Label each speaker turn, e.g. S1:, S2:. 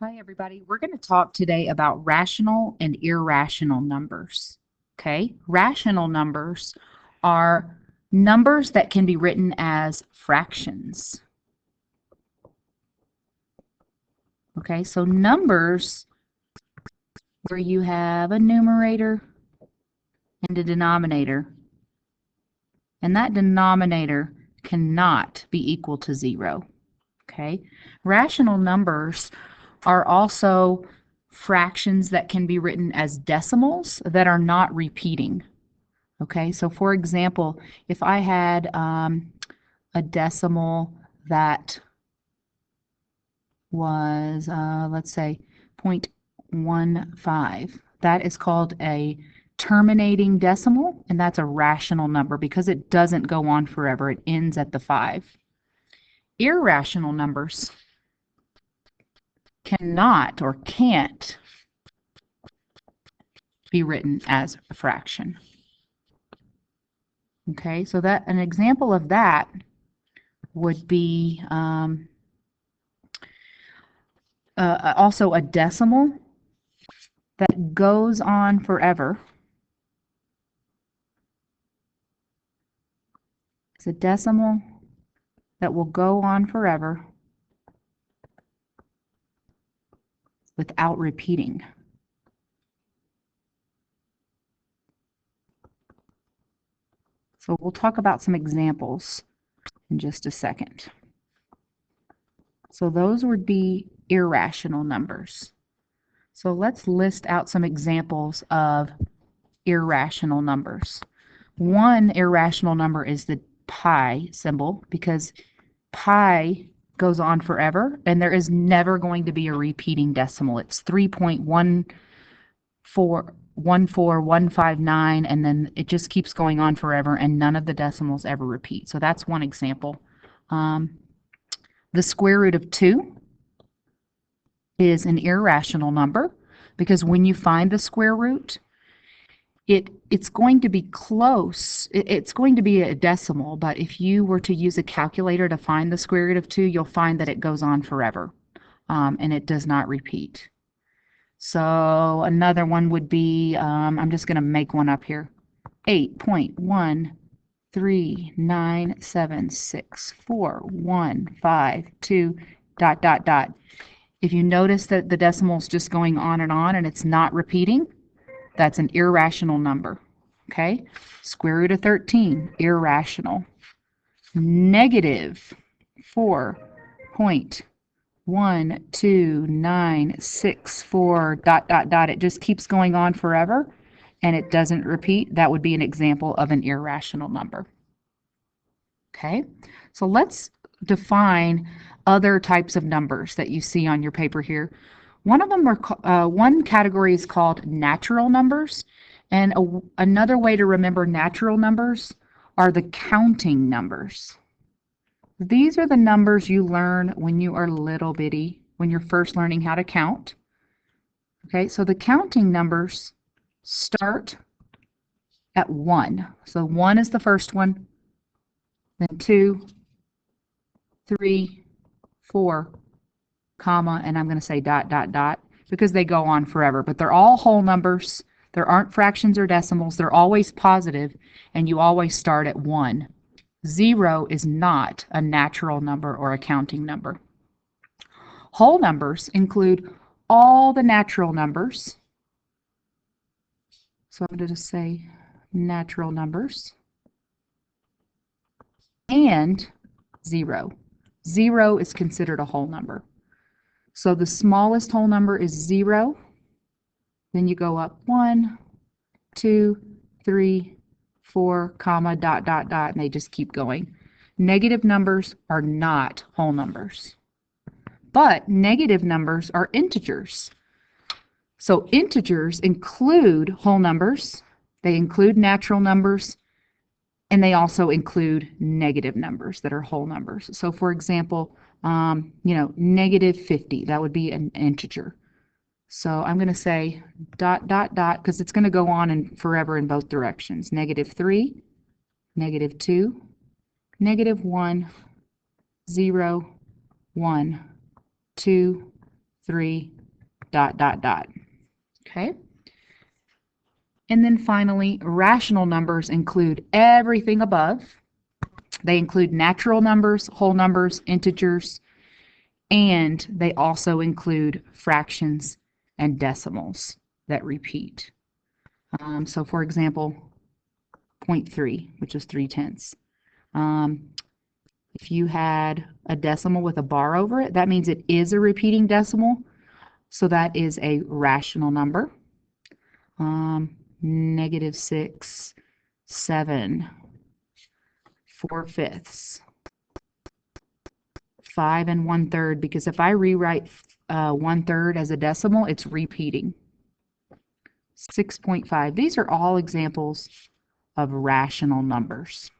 S1: Hi, everybody. We're going to talk today about rational and irrational numbers. Okay, rational numbers are numbers that can be written as fractions. Okay, so numbers where you have a numerator and a denominator, and that denominator cannot be equal to 0. Okay, rational numbers are also fractions that can be written as decimals that are not repeating. Okay, so for example, if I had a decimal that was, let's say, 0.15, that is called a terminating decimal, and that's a rational number because it doesn't go on forever. It ends at the 5. Irrational numbers cannot or can't be written as a fraction. Okay, so that an example of that would be also a decimal that goes on forever. It's a decimal that will go on forever without repeating. So we'll talk about some examples in just a second. So those would be irrational numbers. So let's list out some examples of irrational numbers. One irrational number is the pi symbol because pi goes on forever and there is never going to be a repeating decimal. It's 3.1414159 and then it just keeps going on forever and none of the decimals ever repeat. So that's one example. The square root of 2 is an irrational number because when you find the square root, it's going to be close. It's going to be a decimal, but if you were to use a calculator to find the square root of 2, you'll find that it goes on forever, and it does not repeat. So another one would be, I'm just going to make one up here, 8.139764152 ... If you notice that the decimal is just going on and it's not repeating, that's an irrational number. Okay? Square root of 13, irrational. Negative 4.12964 ... It just keeps going on forever and it doesn't repeat. That would be an example of an irrational number. Okay? So let's define other types of numbers that you see on your paper here. One of them are one category is called natural numbers, and another way to remember natural numbers are the counting numbers. These are the numbers you learn when you are little bitty, when you're first learning how to count. Okay, so the counting numbers start at 1. So 1 is the first one, then 2, 3, 4, comma, and I'm going to say ... because they go on forever, but they're all whole numbers. There aren't fractions or decimals. They're always positive, and you always start at 1. 0 is not a natural number or a counting number. Whole numbers include all the natural numbers. So I'm going to just say natural numbers and 0. 0 is considered a whole number. So the smallest whole number is 0. Then you go up 1, 2, 3, 4, comma, ... and they just keep going. Negative numbers are not whole numbers. But negative numbers are integers. So integers include whole numbers, they include natural numbers, and they also include negative numbers that are whole numbers. So for example, negative 50, that would be an integer. So I'm going to say ... because it's going to go on forever in both directions. Negative 3, negative 2, negative 1, 0, 1, 2, 3, dot, dot, dot. Okay? And then finally, rational numbers include everything above. They include natural numbers, whole numbers, integers, and they also include fractions and decimals that repeat. So for example, 0.3, which is 3/10. If you had a decimal with a bar over it, that means it is a repeating decimal. So that is a rational number. -6, 7, 4/5, 5 1/3, because if I rewrite 1/3 as a decimal, it's repeating. 6.5. These are all examples of rational numbers.